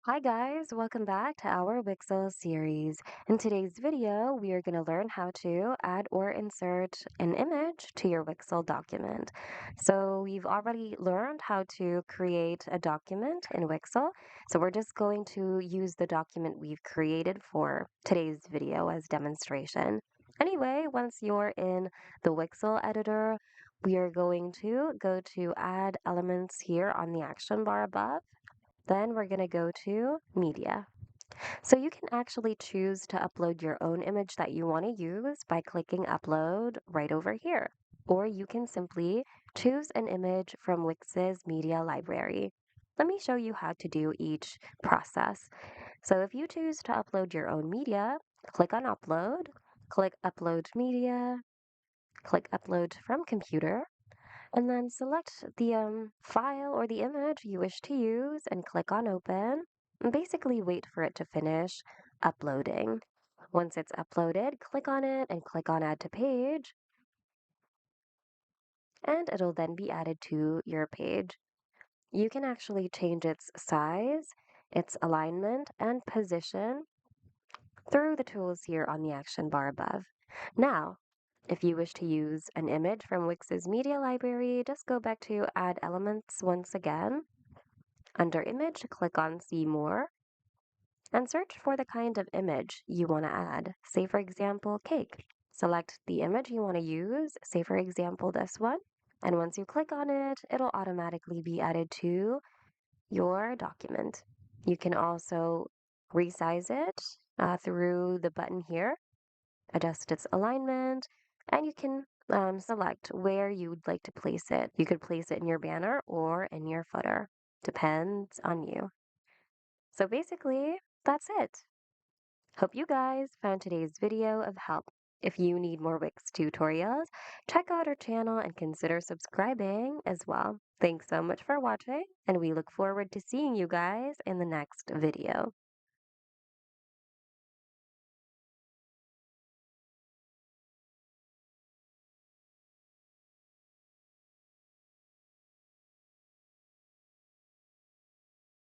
Hi guys, welcome back to our Wixel series. In today's video, we are going to learn how to add or insert an image to your Wixel document. So we've already learned how to create a document in Wixel. So we're just going to use the document we've created for today's video as demonstration. Anyway, once you're in the Wixel editor, we are going to go to add elements here on the action bar above. Then we're going to go to media. So you can actually choose to upload your own image that you want to use by clicking upload right over here. Or you can simply choose an image from Wix's media library. Let me show you how to do each process. So if you choose to upload your own media, click on upload, click upload media, click upload from computer, and then select the file or the image you wish to use and click on open. And basically wait for it to finish uploading. Once it's uploaded, click on it and click on add to page, and it'll then be added to your page. You can actually change its size, its alignment, and position through the tools here on the action bar above. Now, if you wish to use an image from Wix's media library, just go back to Add Elements once again. Under Image, click on See More and search for the kind of image you want to add. Say, for example, cake. Select the image you want to use, say, for example, this one. And once you click on it, it'll automatically be added to your document. You can also resize it through the button here, adjust its alignment, and you can select where you would like to place it. You could place it in your banner or in your footer. Depends on you. So basically, that's it. Hope you guys found today's video of help. If you need more Wix tutorials, check out our channel and consider subscribing as well. Thanks so much for watching, and we look forward to seeing you guys in the next video.